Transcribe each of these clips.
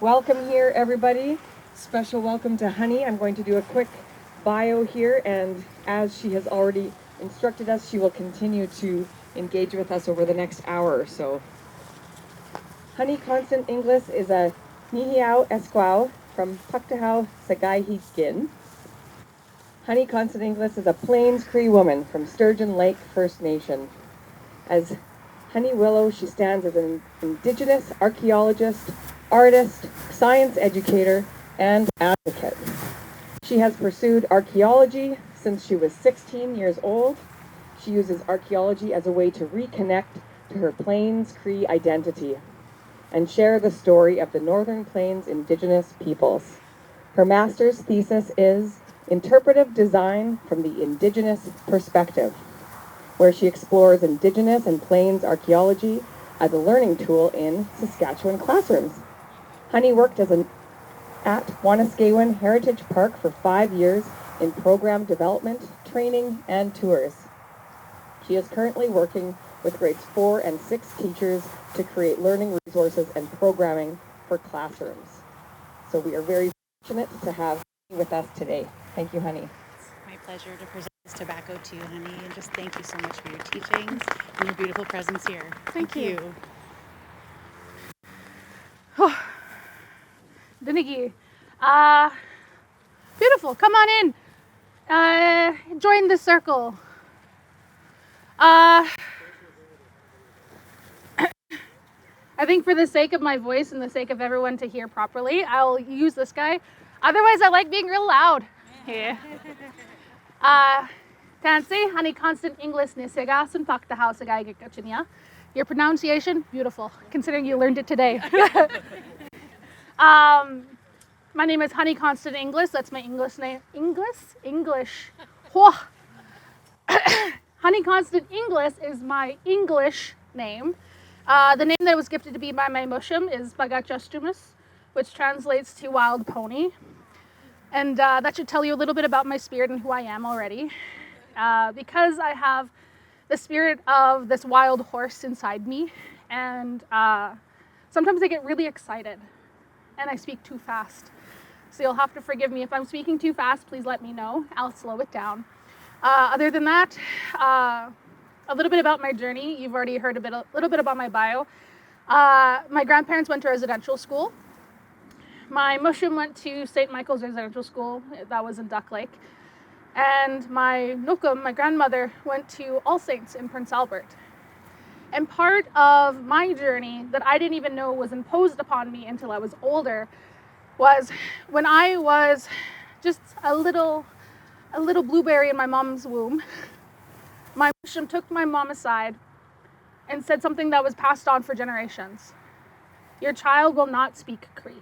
Welcome here, everybody. Special welcome to Honey. I'm going to do a quick bio here, and as she has already instructed us, she will continue to engage with us over the next hour or so. Honey Constant-Inglis is a Nihiau Esquau from Puktahau Sagaihigin. Honey Constant-Inglis is a Plains Cree woman from Sturgeon Lake First Nation. As Honey Willow, she stands as an Indigenous archaeologist, artist, science educator, and advocate. She has pursued archaeology since she was 16 years old. She uses archaeology as a way to reconnect to her Plains Cree identity and share the story of the Northern Plains Indigenous peoples. Her master's thesis is Interpretive Design from the Indigenous Perspective, where she explores Indigenous and Plains archaeology as a learning tool in Saskatchewan classrooms. Honey worked at Wanuskewin Heritage Park for 5 years in program development, training, and tours. She is currently working with grades 4 and 6 teachers to create learning resources and programming for classrooms. So we are very fortunate to have Honey with us today. Thank you, Honey. It's my pleasure to present this tobacco to you, Honey, and just thank you so much for your teachings and your beautiful presence here. Thank you. Dinigi. Beautiful. Come on in. Join the circle. I think for the sake of my voice and the sake of everyone to hear properly, I'll use this guy. Otherwise, I like being real loud. Yeah. Tansy, Honey Constant-Inglis Nisegas and Puktahau Sagaihigin. Your pronunciation, beautiful, considering you learned it today. My name is Honey Constant-Inglis. That's my English name. English. Honey Constant-Inglis is my English name. The name that was gifted to me by my mushum is Bagachustumus, which translates to wild pony. And that should tell you a little bit about my spirit and who I am already. Because I have the spirit of this wild horse inside me, and sometimes I get really excited and I speak too fast. So you'll have to forgive me. If I'm speaking too fast, please let me know. I'll slow it down. Other than that, a little bit about my journey. You've already heard a little bit about my bio. My grandparents went to residential school. My mushum went to St. Michael's Residential School. That was in Duck Lake. And my nukum, my grandmother, went to All Saints in Prince Albert. And part of my journey that I didn't even know was imposed upon me until I was older was when I was just a little blueberry in my mom's womb. My mushum took my mom aside and said something that was passed on for generations. Your child will not speak Cree.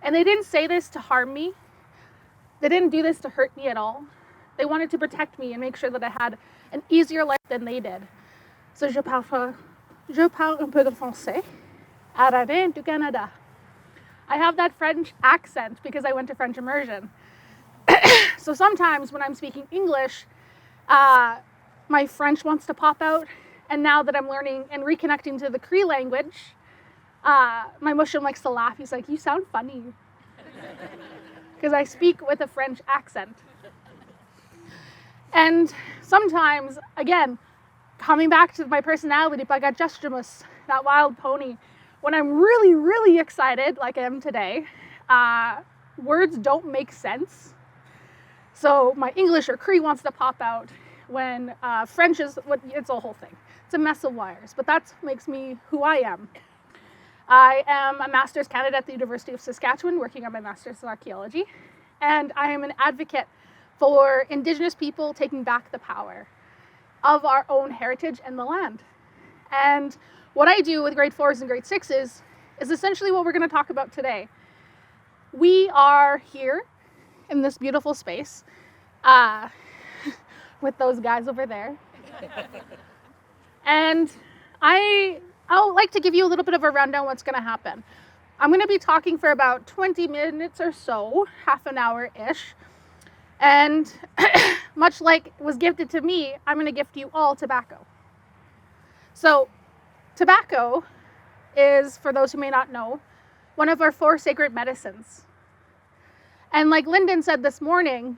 And they didn't say this to harm me. They didn't do this to hurt me at all. They wanted to protect me and make sure that I had an easier life than they did. So je parle un peu de français, arabe du Canada. I have that French accent because I went to French immersion. So sometimes when I'm speaking English, my French wants to pop out. And now that I'm learning and reconnecting to the Cree language, my mushum likes to laugh. He's like, you sound funny. Because I speak with a French accent. And sometimes, again, coming back to my personality, Bagachustumus, that wild pony, when I'm really, really excited, like I am today, words don't make sense. So my English or Cree wants to pop out when French is, it's a whole thing. It's a mess of wires, but that makes me who I am. I am a master's candidate at the University of Saskatchewan, working on my master's in archaeology, and I am an advocate for Indigenous people taking back the power of our own heritage and the land. And what I do with grade 4s and grade 6s is essentially what we're going to talk about today. We are here in this beautiful space with those guys over there. And I'll like to give you a little bit of a rundown what's going to happen. I'm going to be talking for about 20 minutes or so, half an hour-ish. And much like was gifted to me, I'm going to gift you all tobacco. So tobacco is, for those who may not know, one of our 4 sacred medicines. And like Lyndon said this morning,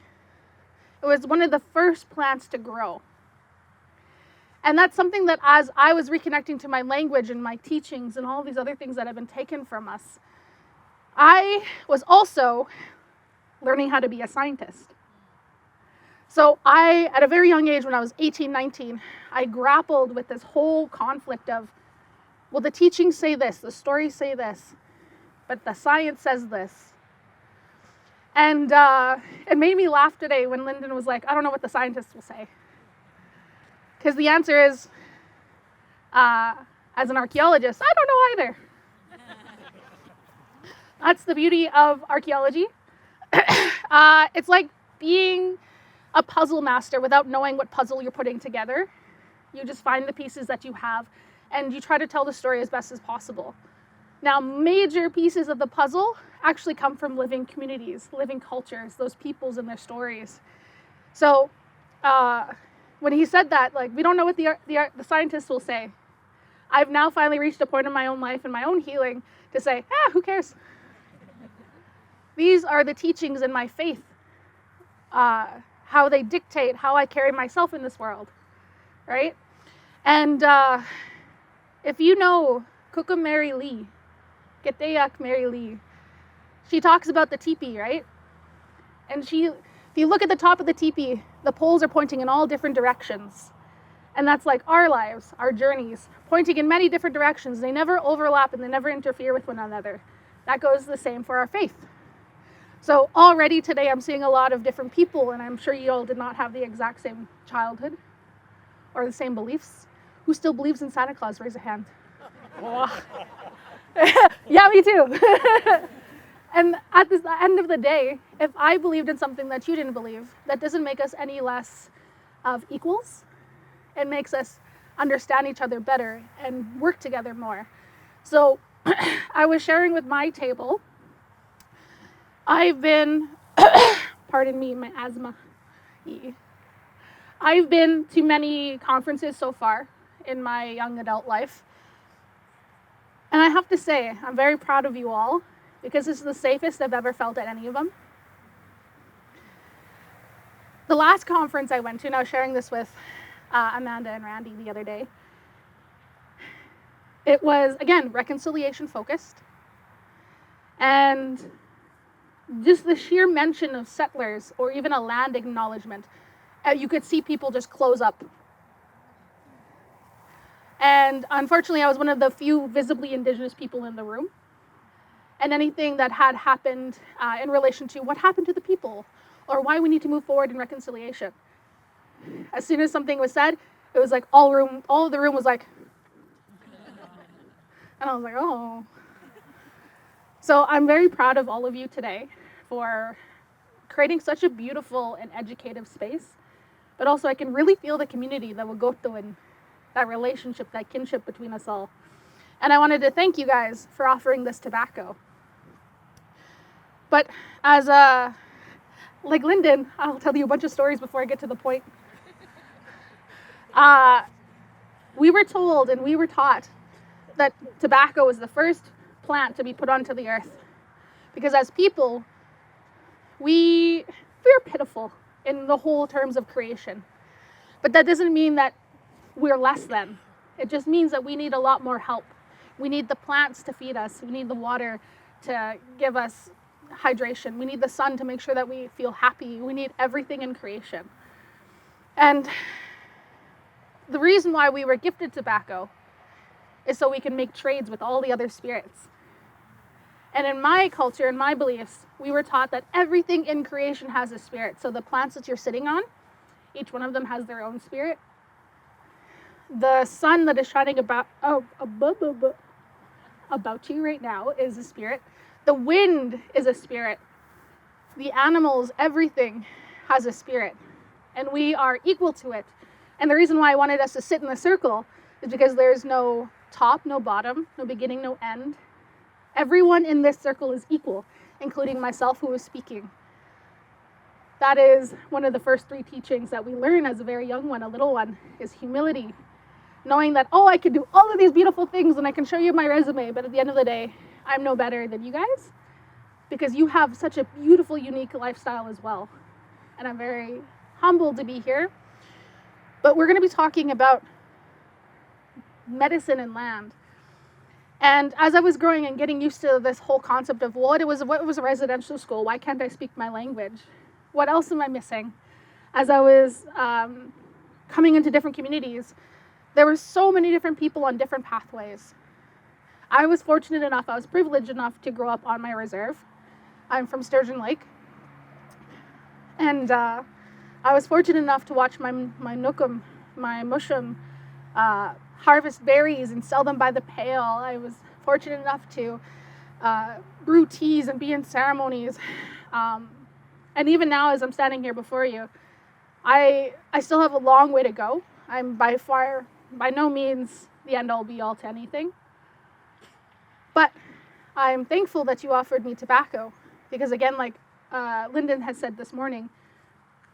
it was one of the first plants to grow. And that's something that as I was reconnecting to my language and my teachings and all these other things that have been taken from us, I was also learning how to be a scientist. So at a very young age, when I was 18, 19, I grappled with this whole conflict of, well, the teachings say this, the stories say this, but the science says this. And it made me laugh today when Lyndon was like, I don't know what the scientists will say. Because the answer is, as an archaeologist, I don't know either. That's the beauty of archaeology. It's like being a puzzle master without knowing what puzzle you're putting together. You just find the pieces that you have and you try to tell the story as best as possible. Now, major pieces of the puzzle actually come from living communities, living cultures, those peoples and their stories. So when he said that, like, we don't know what the scientists will say, I've now finally reached a point in my own life and my own healing to say, who cares? These are the teachings in my faith, how they dictate how I carry myself in this world, right? And if you know Kuka Mary Lee, Geteyak Mary Lee, she talks about the teepee, right? And if you look at the top of the teepee, the poles are pointing in all different directions. And that's like our lives, our journeys, pointing in many different directions. They never overlap and they never interfere with one another. That goes the same for our faith. So already today I'm seeing a lot of different people, and I'm sure you all did not have the exact same childhood or the same beliefs. Who still believes in Santa Claus? Raise a hand. Yeah, me too. And at the end of the day, if I believed in something that you didn't believe, that doesn't make us any less of equals. It makes us understand each other better and work together more. So I was sharing with my table, I've been, pardon me, my asthma. I've been to many conferences so far in my young adult life. And I have to say, I'm very proud of you all because this is the safest I've ever felt at any of them. The last conference I went to, and I was sharing this with Amanda and Randy the other day, it was, again, reconciliation focused. And just the sheer mention of settlers or even a land acknowledgement, you could see people just close up. And unfortunately, I was one of the few visibly Indigenous people in the room. And anything that had happened in relation to what happened to the people or why we need to move forward in reconciliation. As soon as something was said, it was like all of the room was like, and I was like, oh. So I'm very proud of all of you today for creating such a beautiful and educative space, but also I can really feel the community that will go through and that relationship, that kinship between us all. And I wanted to thank you guys for offering this tobacco. But as like Lyndon, I'll tell you a bunch of stories before I get to the point. We were told and we were taught that tobacco was the first plant to be put onto the earth. Because as people, we're pitiful in the whole terms of creation. But that doesn't mean that we're less than. It just means that we need a lot more help. We need the plants to feed us. We need the water to give us hydration. We need the sun to make sure that we feel happy. We need everything in creation. And the reason why we were gifted tobacco is so we can make trades with all the other spirits. And in my culture, in my beliefs, we were taught that everything in creation has a spirit. So the plants that you're sitting on, each one of them has their own spirit. The sun that is shining about you right now is a spirit. The wind is a spirit. The animals, everything has a spirit. And we are equal to it. And the reason why I wanted us to sit in the circle is because there's no top, no bottom, no beginning, no end. Everyone in this circle is equal, including myself who is speaking. That is one of the first 3 teachings that we learn as a very young one, a little one, is humility. Knowing that, I could do all of these beautiful things and I can show you my resume, but at the end of the day, I'm no better than you guys because you have such a beautiful, unique lifestyle as well. And I'm very humbled to be here. But we're going to be talking about medicine and land. And as I was growing and getting used to this whole concept of what was a residential school, why can't I speak my language? What else am I missing? As I was coming into different communities, there were so many different people on different pathways. I was fortunate enough, I was privileged enough to grow up on my reserve. I'm from Sturgeon Lake. And I was fortunate enough to watch my nookum, my mushum, harvest berries and sell them by the pail. I was fortunate enough to brew teas and be in ceremonies. And even now, as I'm standing here before you, I still have a long way to go. I'm by no means the end-all be-all to anything. But I'm thankful that you offered me tobacco because, again, like Lyndon has said this morning,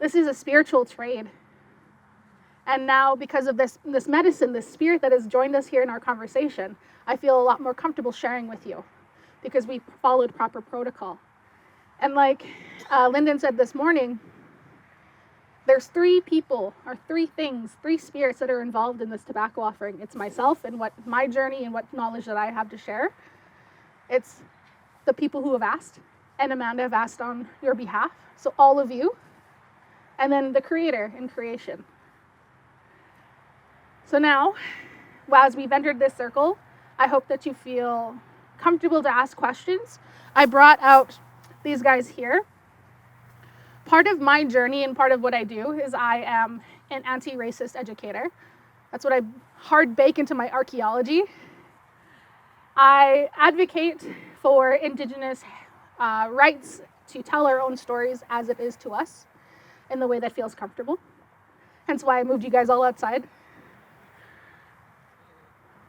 this is a spiritual trade. And now, because of this medicine, this spirit that has joined us here in our conversation, I feel a lot more comfortable sharing with you because we followed proper protocol. And like Lyndon said this morning, there's three people or three things, three spirits that are involved in this tobacco offering. It's myself and what my journey and what knowledge that I have to share. It's the people who have asked, and Amanda have asked on your behalf. So all of you, and then the creator in creation. So now, as we've entered this circle, I hope that you feel comfortable to ask questions. I brought out these guys here. Part of my journey and part of what I do is I am an anti-racist educator. That's what I hard bake into my archaeology. I advocate for Indigenous rights to tell our own stories as it is to us in the way that feels comfortable. Hence why I moved you guys all outside.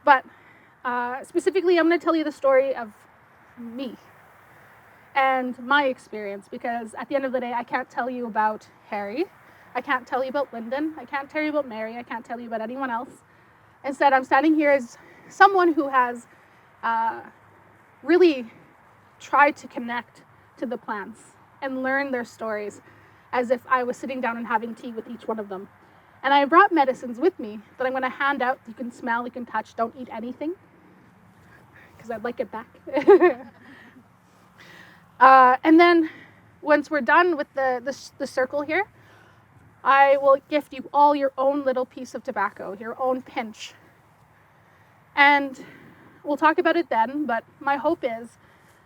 But specifically, I'm going to tell you the story of me and my experience, because at the end of the day, I can't tell you about Harry. I can't tell you about Lyndon. I can't tell you about Mary. I can't tell you about anyone else. Instead, I'm standing here as someone who has really tried to connect to the plants and learn their stories as if I was sitting down and having tea with each one of them. And I brought medicines with me that I'm going to hand out. You can smell, you can touch, don't eat anything, because I'd like it back. And then once we're done with the circle here, I will gift you all your own little piece of tobacco, your own pinch. And we'll talk about it then, but my hope is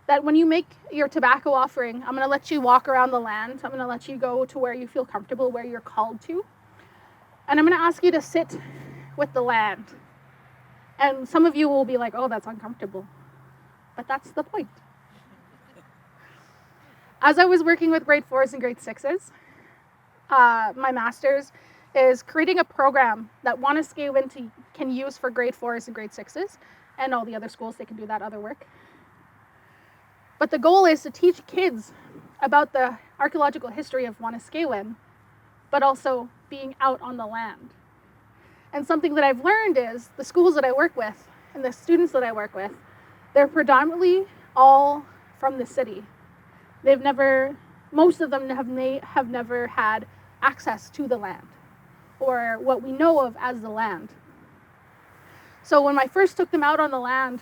that when you make your tobacco offering, I'm going to let you walk around the land. I'm going to let you go to where you feel comfortable, where you're called to. And I'm going to ask you to sit with the land. And some of you will be like, oh, that's uncomfortable. But that's the point. As I was working with grade 4s and grade 6s, my master's is creating a program that Wanuskewin can use for grade 4s and grade 6s, and all the other schools, they can do that other work. But the goal is to teach kids about the archaeological history of Wanuskewin, but also being out on the land. And something that I've learned is the schools that I work with and the students that I work with, they're predominantly all from the city. Most of them have never had access to the land, or what we know of as the land. So when I first took them out on the land,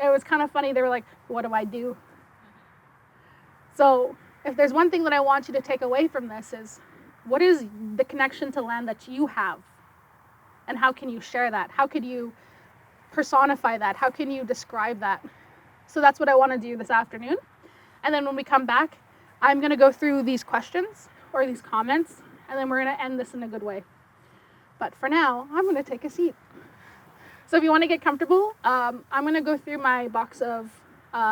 it was kind of funny. They were like, what do I do? So if there's one thing that I want you to take away from this is, what is the connection to land that you have? And how can you share that? How could you personify that? How can you describe that? So that's what I want to do this afternoon. And then when we come back, I'm going to go through these questions or these comments, and then we're going to end this in a good way. But for now, I'm going to take a seat. So if you want to get comfortable, I'm going to go through my box of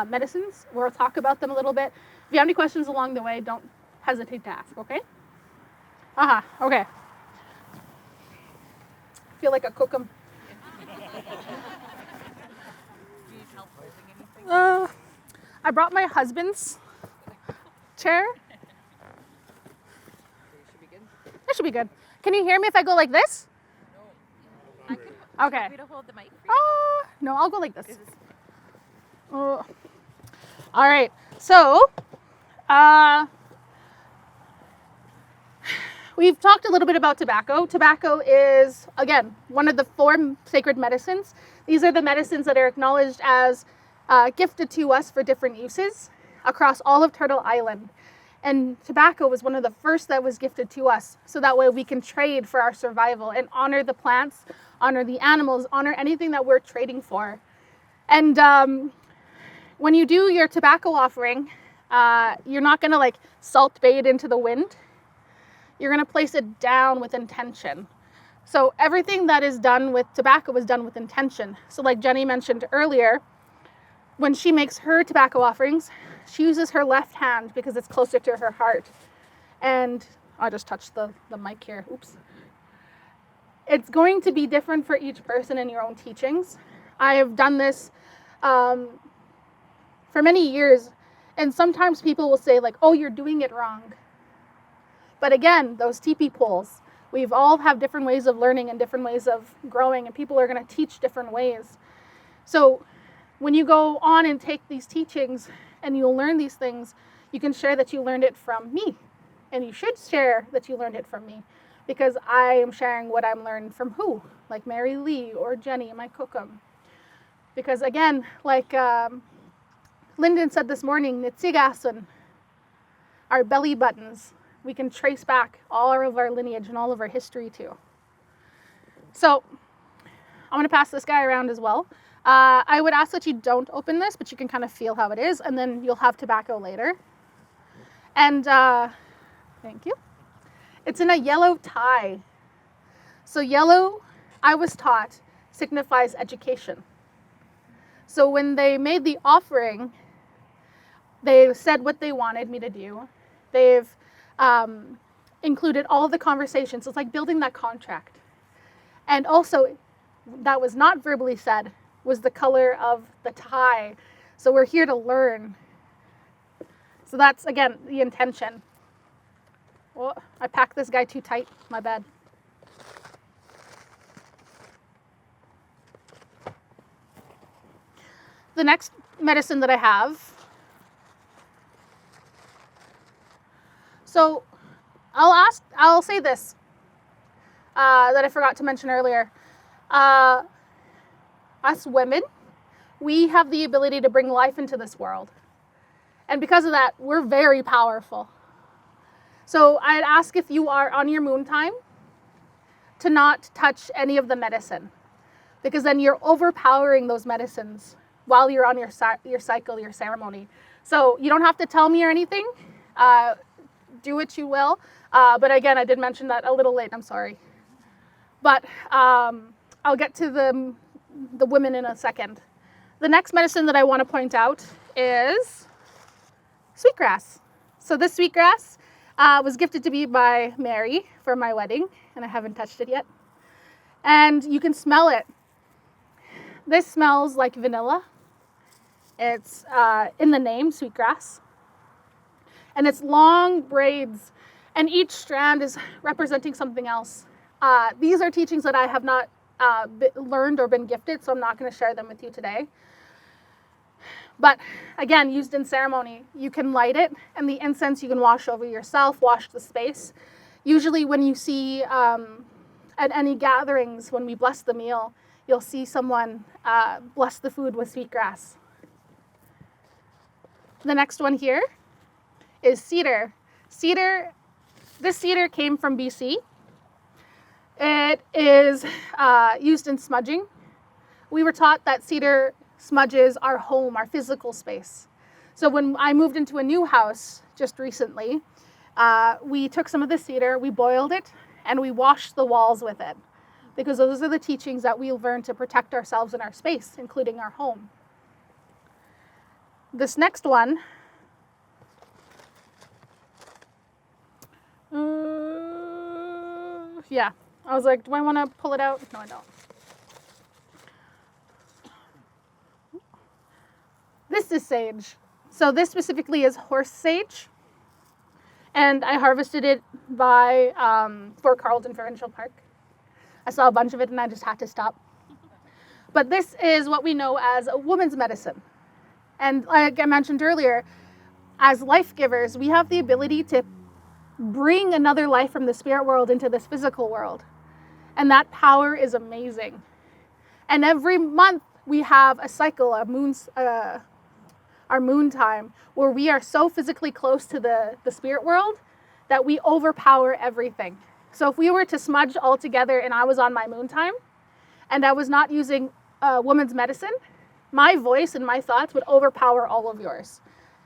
medicines. We'll talk about them a little bit. If you have any questions along the way, don't hesitate to ask, okay? Okay. I feel like a cookum. I brought my husband's chair. That should be good. Can you hear me if I go like this? I could Okay. want me to hold the mic for you? No, I'll go like this. All right, so we've talked a little bit about tobacco. Tobacco is, again, one of the 4 sacred medicines. These are the medicines that are acknowledged as gifted to us for different uses across all of Turtle Island. And tobacco was one of the first that was gifted to us, so that way we can trade for our survival and honor the plants, honor the animals, honor anything that we're trading for. And when you do your tobacco offering, you're not going to like salt bay it into the wind. You're going to place it down with intention. So everything that is done with tobacco is done with intention. So like Jenny mentioned earlier, when she makes her tobacco offerings, she uses her left hand because it's closer to her heart. And I just touched the mic here. Oops. It's going to be different for each person in your own teachings. I have done this for many years, and sometimes people will say like, oh, you're doing it wrong. But again, those teepee poles, we've all have different ways of learning and different ways of growing, and people are going to teach different ways. So when you go on and take these teachings and you'll learn these things, you can share that you learned it from me. And you should share that you learned it from me, because I am sharing what I'm learned from who? Like Mary Lee or Jenny, my cookum. Because again, like Lyndon said this morning, Nitsigasun, our belly buttons, we can trace back all of our lineage and all of our history too. So I'm going to pass this guy around as well. I would ask that you don't open this, but you can kind of feel how it is, and then you'll have tobacco later. And thank you. It's in a yellow tie. So yellow, I was taught, signifies education. So when they made the offering, they said what they wanted me to do. They've included all of the conversations. It's like building that contract. And also, that was not verbally said, was the color of the tie. So we're here to learn. So that's, again, the intention. Oh, I packed this guy too tight. My bad. The next medicine that I have. So I'll say this that I forgot to mention earlier. Us women, we have the ability to bring life into this world. And because of that, we're very powerful. So I'd ask if you are on your moon time to not touch any of the medicine, because then you're overpowering those medicines while you're on your cycle, your ceremony. So you don't have to tell me or anything. Do what you will. But again, I did mention that a little late. I'm sorry. But I'll get to the women in a second. The next medicine that I want to point out is sweetgrass. So this sweetgrass was gifted to me by Mary for my wedding, and I haven't touched it yet. And you can smell it. This smells like vanilla. It's in the name, sweetgrass. And it's long braids, and each strand is representing something else. These are teachings that I have not learned or been gifted, so I'm not going to share them with you today. But again, used in ceremony, you can light it, and the incense you can wash over yourself, wash the space. Usually when you see at any gatherings, when we bless the meal, you'll see someone bless the food with sweetgrass. The next one here is cedar. This cedar came from BC. It is used in smudging. We were taught that cedar smudges our home, our physical space. So when I moved into a new house just recently, we took some of the cedar, we boiled it, and we washed the walls with it, because those are the teachings that we learn to protect ourselves and our space, including our home. This next one, yeah, I was like, do I want to pull it out? No, I don't. This is sage. So this specifically is horse sage, and I harvested it by Fort Carlton Provincial Park. I saw a bunch of it and I just had to stop. But this is what we know as a woman's medicine. And like I mentioned earlier, as life givers, we have the ability to bring another life from the spirit world into this physical world. And that power is amazing. And every month we have a cycle, our moon time, where we are so physically close to the spirit world that we overpower everything. So if we were to smudge all together and I was on my moon time and I was not using woman's medicine, my voice and my thoughts would overpower all of yours.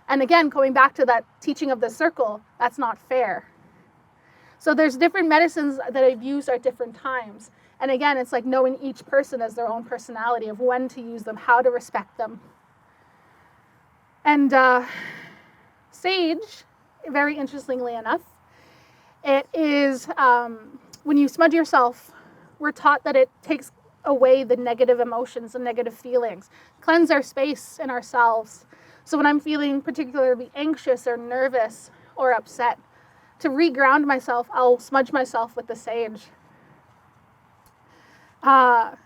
And again, going back to that teaching of the circle, that's not fair. So there's different medicines that I've used at different times. And again, it's like knowing each person as their own personality of when to use them, how to respect them. And sage, very interestingly enough, it is, when you smudge yourself, we're taught that it takes away the negative emotions and negative feelings, cleanse our space and ourselves. So when I'm feeling particularly anxious or nervous or upset, to reground myself, I'll smudge myself with the sage. At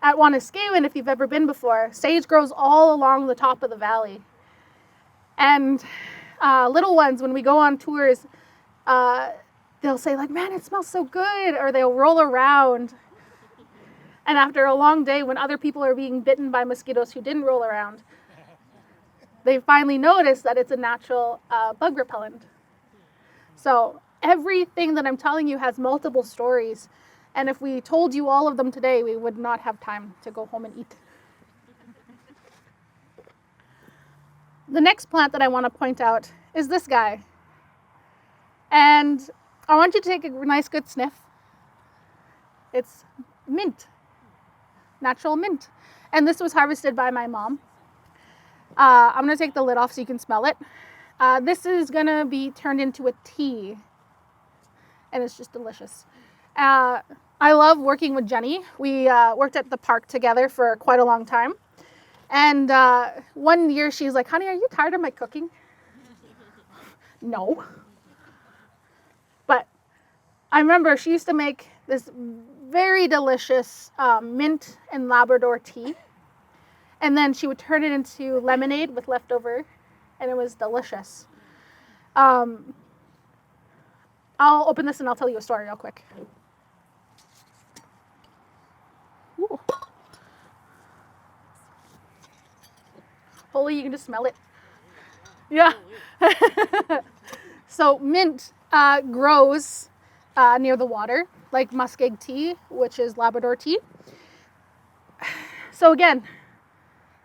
Wanaskewin, if you've ever been before, sage grows all along the top of the valley. And little ones, when we go on tours, they'll say like, man, it smells so good, or they'll roll around. And after a long day, when other people are being bitten by mosquitoes who didn't roll around, they finally notice that it's a natural bug repellent. So everything that I'm telling you has multiple stories. And if we told you all of them today, we would not have time to go home and eat. The next plant that I want to point out is this guy. And I want you to take a nice good sniff. It's mint, natural mint. And this was harvested by my mom. I'm going to take the lid off so you can smell it. This is going to be turned into a tea. And it's just delicious. I love working with Jenny. We worked at the park together for quite a long time. And one year she's like, honey, are you tired of my cooking? No. But I remember she used to make this very delicious mint and Labrador tea. And then she would turn it into lemonade with leftover, and it was delicious. I'll open this and I'll tell you a story real quick. Ooh. Hopefully you can just smell it. Yeah. So mint grows near the water, like muskeg tea, which is Labrador tea. So again,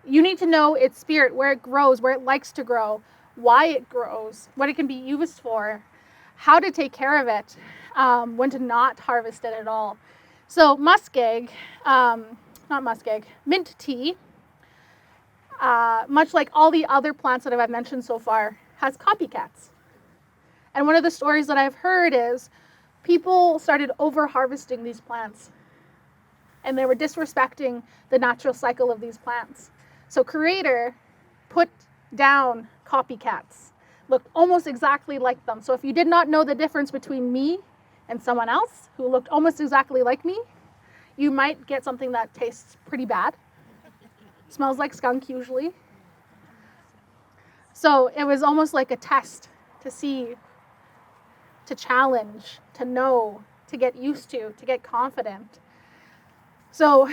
you need to know its spirit, where it grows, where it likes to grow, why it grows, what it can be used for, how to take care of it, when to not harvest it at all. So mint tea, much like all the other plants that I've mentioned so far, has copycats. And one of the stories that I've heard is people started over-harvesting these plants, and they were disrespecting the natural cycle of these plants. So Creator put down copycats, looked almost exactly like them. So if you did not know the difference between me and someone else who looked almost exactly like me, you might get something that tastes pretty bad. Smells like skunk usually. So it was almost like a test to see, to challenge, to know, to get used to get confident. So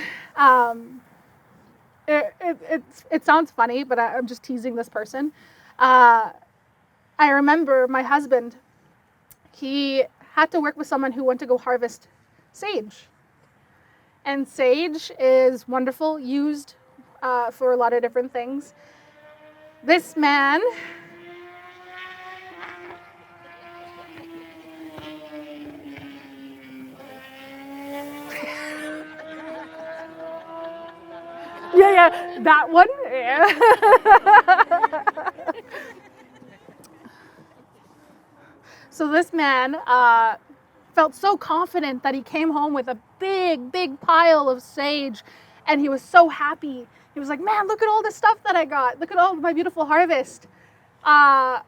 it sounds funny, but I'm just teasing this person. I remember my husband, he had to work with someone who went to go harvest sage. And sage is wonderful, used for a lot of different things. This man yeah, that one. Yeah. So this man felt so confident that he came home with a big pile of sage, and he was so happy. He was like, man, look at all the stuff that I got. Look at all my beautiful harvest. And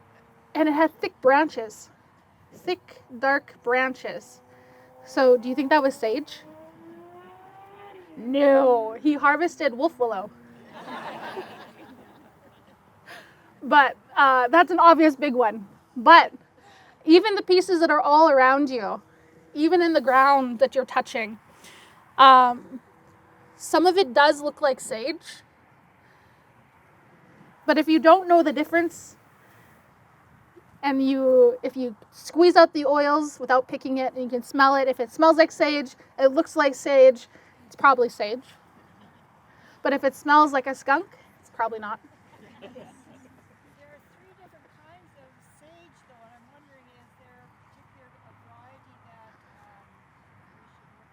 it had thick branches, thick, dark branches. So do you think that was sage? No, he harvested wolf willow. But that's an obvious big one. But even the pieces that are all around you, even in the ground that you're touching, some of it does look like sage. But if you don't know the difference, and if you squeeze out the oils without picking it, and you can smell it, if it smells like sage, it looks like sage, it's probably sage. But if it smells like a skunk, it's probably not. There are 3 different kinds of sage, though, and I'm wondering, is there a particular variety that we should look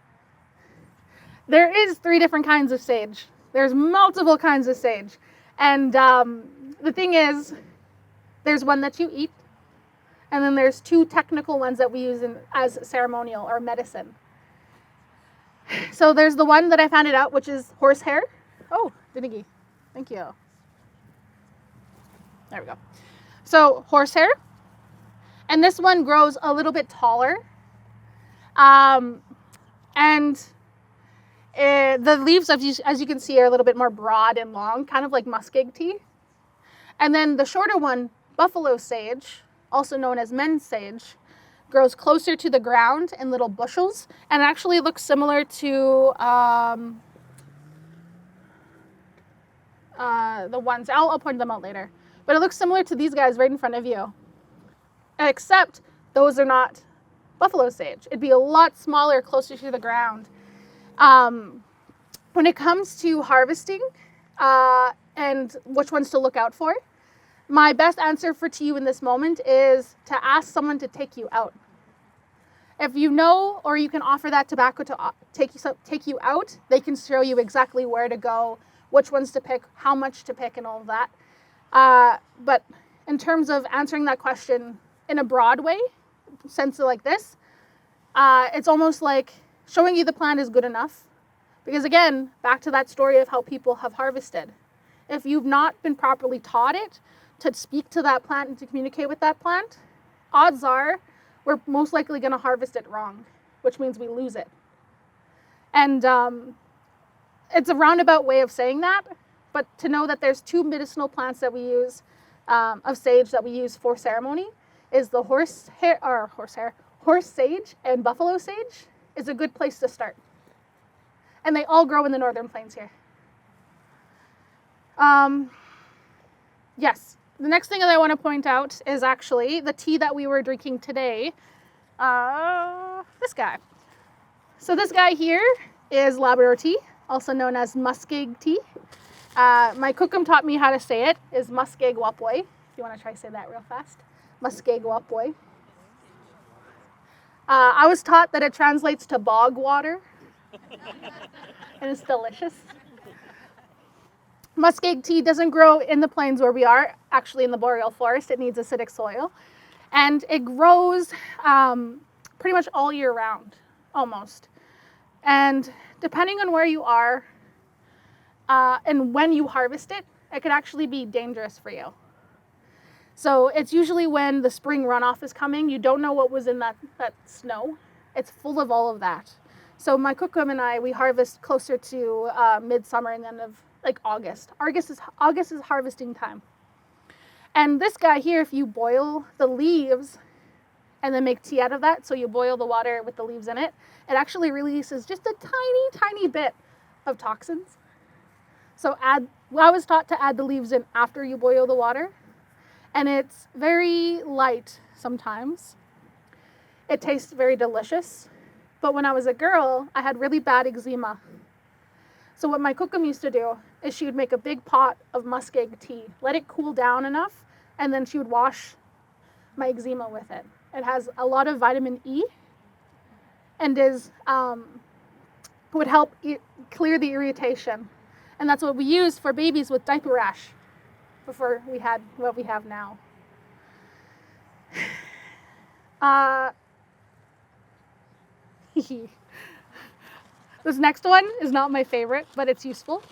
for? There is 3 different kinds of sage. There's multiple kinds of sage. And the thing is, there's one that you eat, and then there's 2 technical ones that we use as ceremonial or medicine. So there's the one that I found it out, which is horsehair. Oh, Diniggy. Thank you. There we go. So horsehair. And this one grows a little bit taller. And the leaves, as you can see, are a little bit more broad and long, kind of like muskeg tea. And then the shorter one, buffalo sage, also known as men's sage, grows closer to the ground in little bushels, and actually looks similar to the ones, I'll point them out later, but it looks similar to these guys right in front of you, except those are not buffalo sage. It'd be a lot smaller, closer to the ground. When it comes to harvesting and which ones to look out for, my best answer to you in this moment is to ask someone to take you out. If you know, or you can offer that tobacco to take you out, they can show you exactly where to go, which ones to pick, how much to pick, and all of that. But in terms of answering that question in a broad way, sense like this, it's almost like showing you the plant is good enough. Because again, back to that story of how people have harvested. If you've not been properly taught it, to speak to that plant and to communicate with that plant, odds are we're most likely going to harvest it wrong, which means we lose it. And it's a roundabout way of saying that, but to know that there's 2 medicinal plants that we use of sage that we use for ceremony is the horse sage and buffalo sage is a good place to start. And they all grow in the northern plains here. Yes, the next thing that I want to point out is actually the tea that we were drinking today. This guy. So this guy here is Labrador tea, also known as muskeg tea. My cookum taught me how to say it, is muskeg wapoi. If you want to try to say that real fast. Muskeg wapoi. I was taught that it translates to bog water. And it's delicious. Muskeg tea doesn't grow in the plains where we are, actually in the boreal forest. It needs acidic soil. And it grows pretty much all year round, almost. And depending on where you are and when you harvest it, it could actually be dangerous for you. So it's usually when the spring runoff is coming, you don't know what was in that snow. It's full of all of that. So my cookum and I, we harvest closer to midsummer and end of like August. August is harvesting time. And this guy here, if you boil the leaves and then make tea out of that, so you boil the water with the leaves in it, it actually releases just a tiny, tiny bit of toxins. So I was taught to add the leaves in after you boil the water. And it's very light sometimes. It tastes very delicious. But when I was a girl, I had really bad eczema. So what my cookum used to do is she would make a big pot of muskeg tea, let it cool down enough, and then she would wash my eczema with it. It has a lot of vitamin E and would help clear the irritation. And that's what we used for babies with diaper rash before we had what we have now. This next one is not my favorite, but it's useful.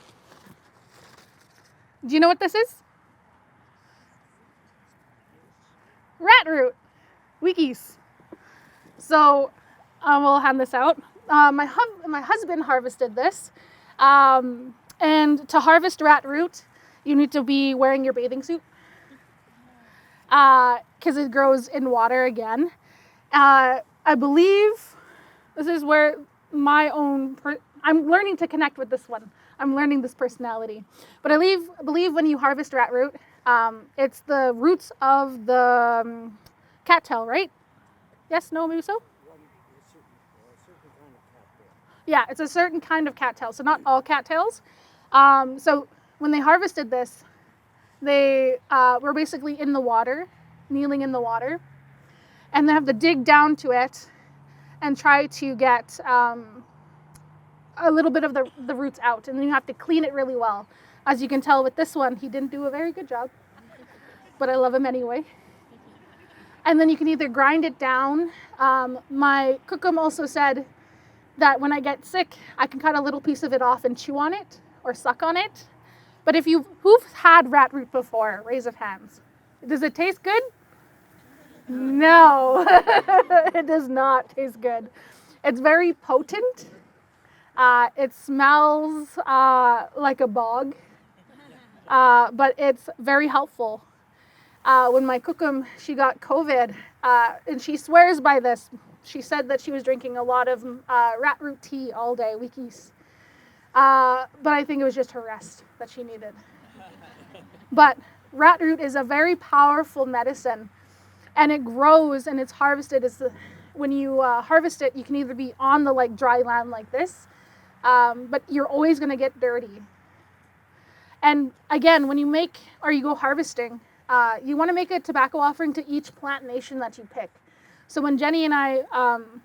Do you know what this is? Rat root. Wikis. So we'll hand this out. My husband harvested this. And to harvest rat root, you need to be wearing your bathing suit. because it grows in water again. I believe this is where I'm learning to connect with this one. I'm learning this personality. But I believe when you harvest rat root, it's the roots of the cattail, right? Yes, no, maybe so? Yeah, it's a certain kind of cattail, so not all cattails. So when they harvested this, they were basically in the water, kneeling in the water, and they have to dig down to it and try to get a little bit of the roots out, and then you have to clean it really well. As you can tell with this one, he didn't do a very good job, but I love him anyway. And then you can either grind it down. My cookum also said that when I get sick, I can cut a little piece of it off and chew on it or suck on it. But who's had rat root before? Raise of hands. Does it taste good? No, it does not taste good. It's very potent. It smells like a bog, but it's very helpful. When my cookum, she got COVID, and she swears by this. She said that she was drinking a lot of rat root tea all day, wikis. But I think it was just her rest that she needed. But rat root is a very powerful medicine, and it grows and it's harvested. When you harvest it, you can either be on the dry land like this, but you're always going to get dirty. And again, when you go harvesting, you want to make a tobacco offering to each plant nation that you pick. So when Jenny and I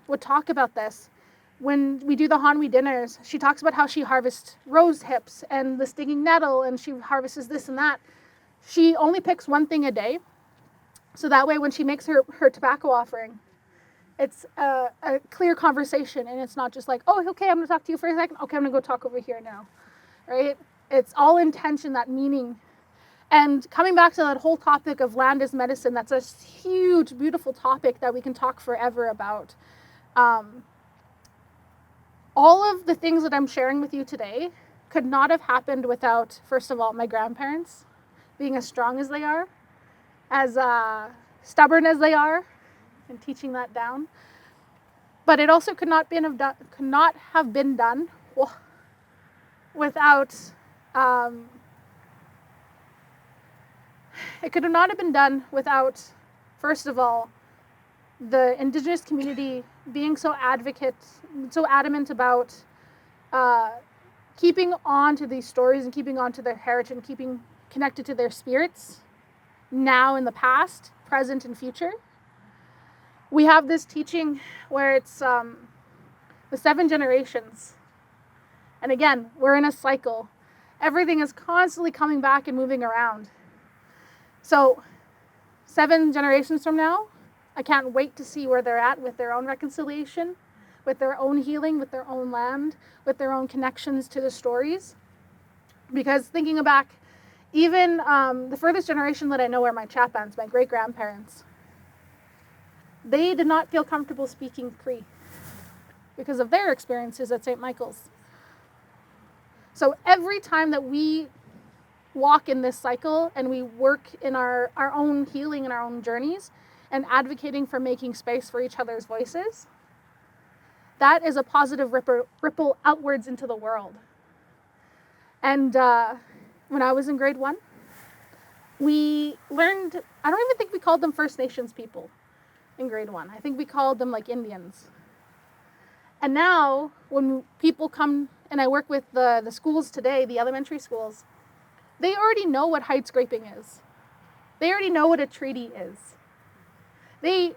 would talk about this, when we do the Hanwi dinners, she talks about how she harvests rose hips and the stinging nettle, and she harvests this and that. She only picks one thing a day. So that way when she makes her tobacco offering, it's a clear conversation, and it's not just like, oh, okay, I'm going to talk to you for a second. Okay, I'm going to go talk over here now, right? It's all intention, that meaning. And coming back to that whole topic of land as medicine, that's a huge, beautiful topic that we can talk forever about. All of the things that I'm sharing with you today could not have happened without, first of all, my grandparents being as strong as they are, as stubborn as they are, and teaching that down. But it also could not have been done without. It could not have been done without, first of all, the Indigenous community being so adamant about keeping on to these stories and keeping on to their heritage and keeping connected to their spirits, now in the past, present, and future. We have this teaching where it's the 7 generations. And again, we're in a cycle. Everything is constantly coming back and moving around. So 7 generations from now, I can't wait to see where they're at with their own reconciliation, with their own healing, with their own land, with their own connections to the stories. Because thinking back, even the furthest generation that I know are my Chapans, my great-grandparents. They did not feel comfortable speaking Cree because of their experiences at St. Michael's. So every time that we walk in this cycle and we work in our own healing and our own journeys and advocating for making space for each other's voices, that is a positive ripple outwards into the world. And when I was in grade 1, we learned, I don't even think we called them First Nations people in grade 1. I think we called them Indians. And now when people come, and I work with the schools today, the elementary schools, they already know what height scraping is. They already know what a treaty is. The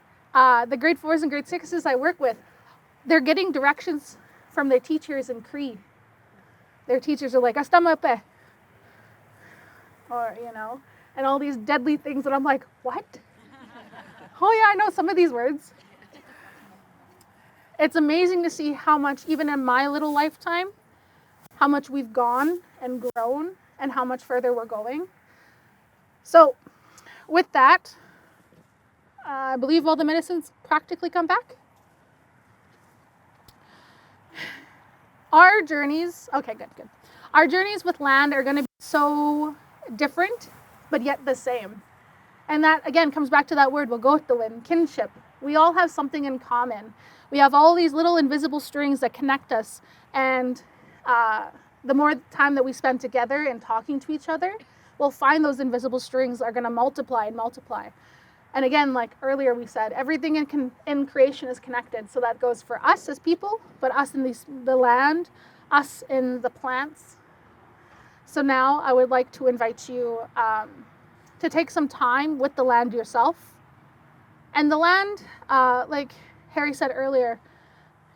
grade 4s and grade 6s I work with, they're getting directions from their teachers in Cree. Their teachers are like, "Astamape," or and all these deadly things, and I'm like, what? Oh yeah, I know some of these words. It's amazing to see how much, even in my little lifetime, how much we've gone and grown and how much further we're going. So with that, I believe all the medicines practically come back. Our journeys, okay, good. Our journeys with land are going to be so different, but yet the same. And that, again, comes back to that word, wagotawin, kinship. We all have something in common. We have all these little invisible strings that connect us. And the more time that we spend together and talking to each other, we'll find those invisible strings are going to multiply and multiply. And again, like earlier we said, everything in creation is connected. So that goes for us as people, but us in the land, us in the plants. So now I would like to invite you to take some time with the land yourself. And the land, like Harry said earlier,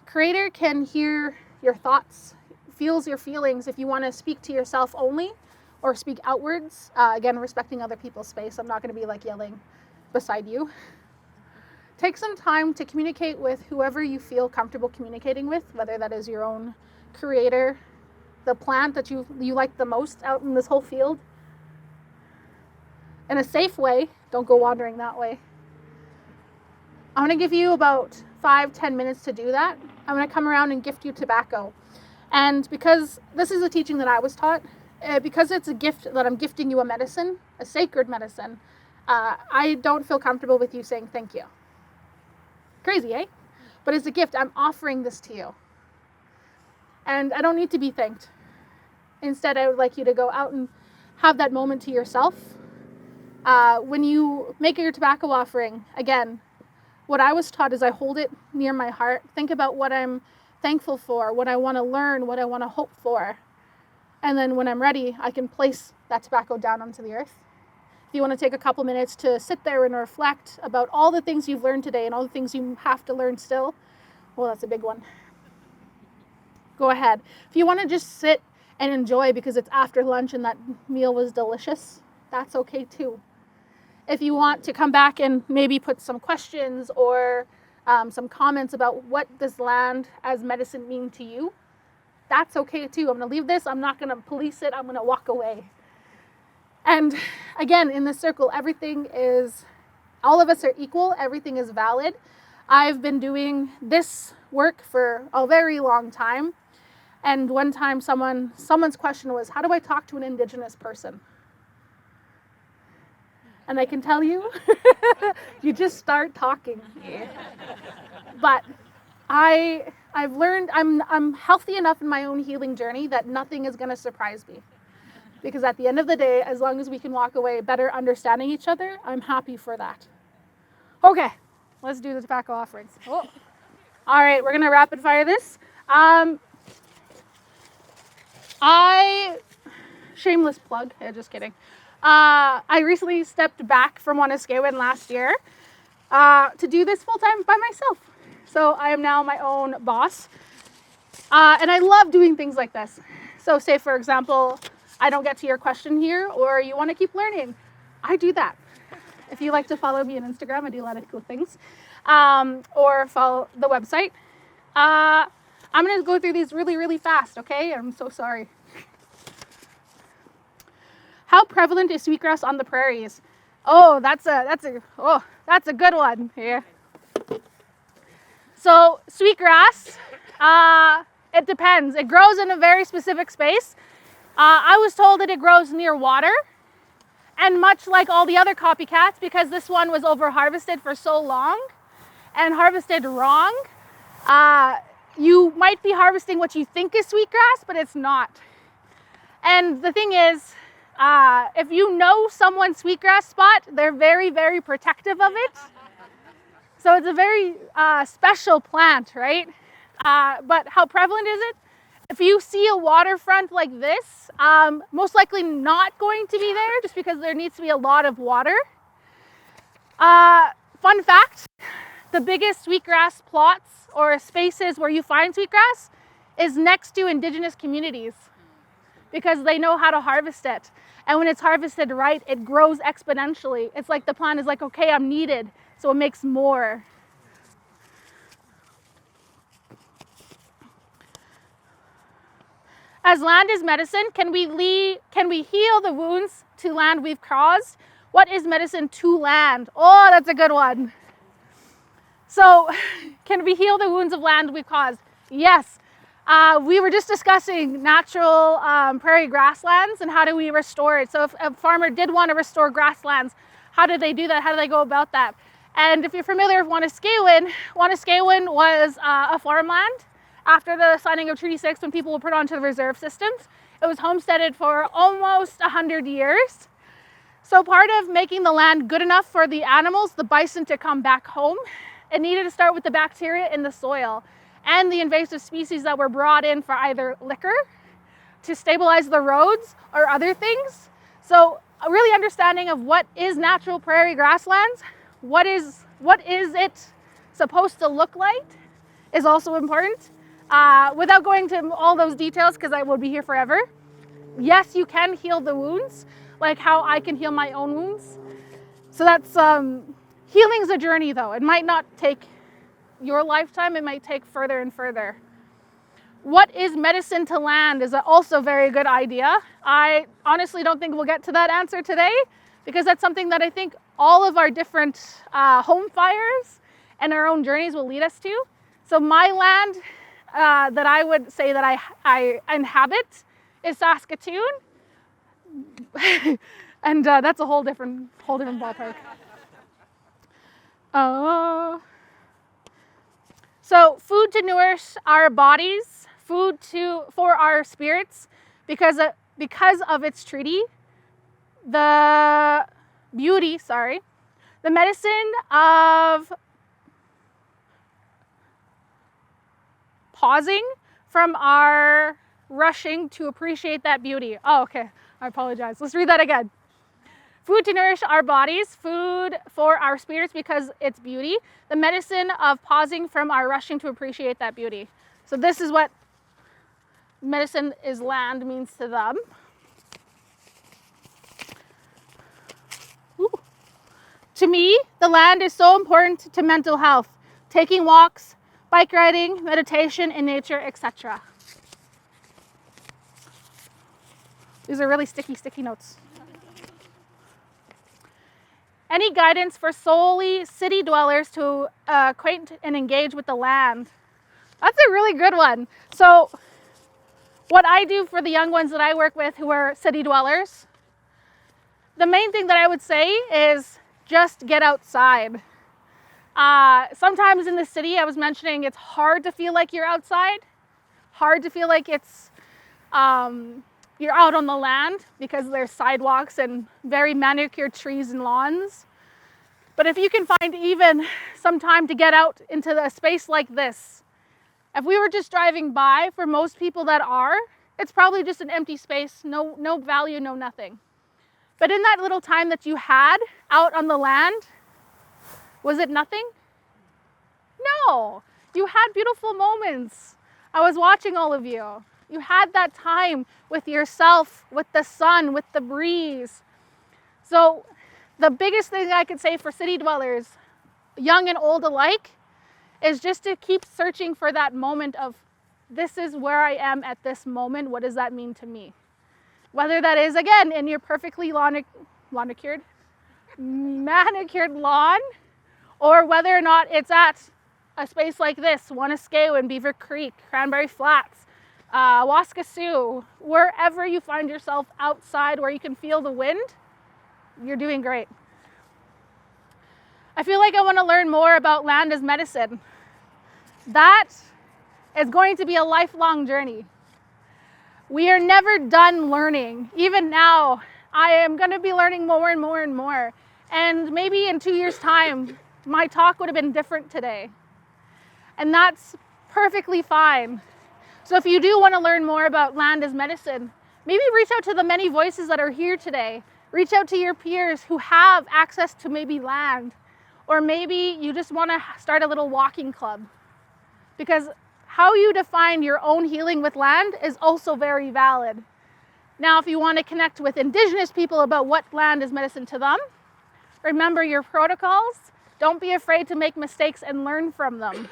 Creator can hear your thoughts, feels your feelings if you want to speak to yourself only or speak outwards. Again, respecting other people's space. I'm not going to be like yelling beside you. Take some time to communicate with whoever you feel comfortable communicating with, whether that is your own Creator, the plant that you like the most out in this whole field. In a safe way, don't go wandering that way. I'm going to give you about 5-10 minutes to do that. I'm going to come around and gift you tobacco. And because this is a teaching that I was taught, because it's a gift that I'm gifting you a medicine, a sacred medicine, I don't feel comfortable with you saying thank you. Crazy, eh? But it's a gift. I'm offering this to you. And I don't need to be thanked. Instead, I would like you to go out and have that moment to yourself. When you make your tobacco offering, again, what I was taught is I hold it near my heart. Think about what I'm thankful for, what I want to learn, what I want to hope for. And then when I'm ready, I can place that tobacco down onto the earth. If you want to take a couple minutes to sit there and reflect about all the things you've learned today and all the things you have to learn still, well, that's a big one. Go ahead. If you want to just sit and enjoy because it's after lunch and that meal was delicious, that's okay too. If you want to come back and maybe put some questions or some comments about what does land as medicine mean to you, that's okay too. I'm going to leave this. I'm not going to police it. I'm going to walk away. And again, in this circle, all of us are equal. Everything is valid. I've been doing this work for a very long time. And one time someone's question was, how do I talk to an Indigenous person? And I can tell you, you just start talking. But I've learned, I'm healthy enough in my own healing journey that nothing is going to surprise me. Because at the end of the day, as long as we can walk away better understanding each other, I'm happy for that. Okay, let's do the tobacco offerings. Oh. All right, we're going to rapid fire this. Shameless plug, just kidding. I recently stepped back from Wanuskewin last year to do this full time by myself. So I am now my own boss. And I love doing things like this. So say, for example, I don't get to your question here, or you want to keep learning. I do that. If you like to follow me on Instagram, I do a lot of cool things. Or follow the website. I'm going to go through these really, really fast, okay? I'm so sorry. How prevalent is sweetgrass on the prairies? Oh, that's a good one. Yeah. So sweetgrass, it depends. It grows in a very specific space. I was told that it grows near water, and much like all the other copycats, because this one was over harvested for so long and harvested wrong, you might be harvesting what you think is sweetgrass, but it's not. And the thing is, if you know someone's sweetgrass spot, they're very, very protective of it. So it's a very special plant, right? But how prevalent is it? If you see a waterfront like this, most likely not going to be there just because there needs to be a lot of water. Fun fact, the biggest sweetgrass plots or spaces where you find sweetgrass is next to Indigenous communities because they know how to harvest it. And when it's harvested right, it grows exponentially. It's like the plant is like, okay, I'm needed, so it makes more. As land is medicine, can we heal the wounds to land we've caused? What is medicine to land? Oh, that's a good one. So, can we heal the wounds of land we've caused? Yes. We were just discussing natural prairie grasslands and how do we restore it. So if a farmer did want to restore grasslands, how did they do that? How did they go about that? And if you're familiar with Waniskewen was a farmland. After the signing of Treaty 6, when people were put onto the reserve systems, it was homesteaded for almost 100 years. So part of making the land good enough for the animals, the bison, to come back home, it needed to start with the bacteria in the soil and the invasive species that were brought in for either liquor, to stabilize the roads, or other things. So a really understanding of what is natural prairie grasslands, what is it supposed to look like, is also important. Without going to all those details, because I will be here forever, yes, you can heal the wounds, like how I can heal my own wounds. So that's, healing's a journey though. It might not take your lifetime, it might take further and further. What is medicine to land is also a very good idea. I honestly don't think we'll get to that answer today, because that's something that I think all of our different home fires and our own journeys will lead us to. So my land that I would say that I inhabit is Saskatoon. And that's a whole different ballpark. So food to nourish our bodies, food for our spirits, because of its treaty, the medicine of pausing from our rushing to appreciate that beauty. Oh, okay, I apologize. Let's read that again. Food to nourish our bodies, food for our spirits because it's beauty. The medicine of pausing from our rushing to appreciate that beauty. So this is what medicine is land means to them. Ooh. To me, the land is so important to mental health. Taking walks, bike riding, meditation in nature, etc. These are really sticky notes. Any guidance for solely city dwellers to acquaint and engage with the land? That's a really good one. So what I do for the young ones that I work with who are city dwellers, the main thing that I would say is just get outside. Sometimes in the city, I was mentioning, it's hard to feel like you're outside, hard to feel like it's you're out on the land because there's sidewalks and very manicured trees and lawns. But if you can find even some time to get out into a space like this, if we were just driving by, for most people that are, it's probably just an empty space, no value, no nothing. But in that little time that you had out on the land, was it nothing? No, you had beautiful moments. I was watching all of you. You had that time with yourself, with the sun, with the breeze. So the biggest thing I could say for city dwellers, young and old alike, is just to keep searching for that moment of, this is where I am at this moment. What does that mean to me? Whether that is, again, in your perfectly manicured lawn, or whether or not it's at a space like this, Waniskewen, Beaver Creek, Cranberry Flats, Waskasiu, wherever you find yourself outside where you can feel the wind, you're doing great. I feel like I want to learn more about land as medicine. That is going to be a lifelong journey. We are never done learning. Even now, I am going to be learning more and more and more. And maybe in 2 years' time, my talk would have been different today. And that's perfectly fine. So if you do want to learn more about land as medicine, maybe reach out to the many voices that are here today. Reach out to your peers who have access to maybe land. Or maybe you just want to start a little walking club. Because how you define your own healing with land is also very valid. Now, if you want to connect with Indigenous people about what land is medicine to them, remember your protocols. Don't be afraid to make mistakes and learn from them.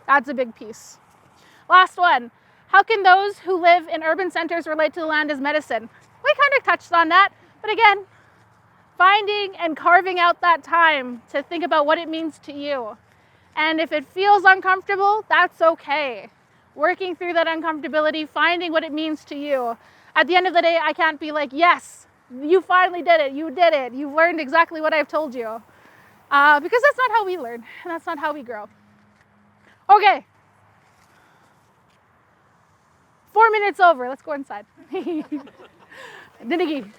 That's a big piece. Last one. How can those who live in urban centers relate to the land as medicine? We kind of touched on that, but again, finding and carving out that time to think about what it means to you. And if it feels uncomfortable, that's okay. Working through that uncomfortability, finding what it means to you. At the end of the day, I can't be like, yes, You finally did it. You did it. You've learned exactly what I've told you. Because that's not how we learn, and that's not how we grow. Okay. 4 minutes over. Let's go inside. Dinigi.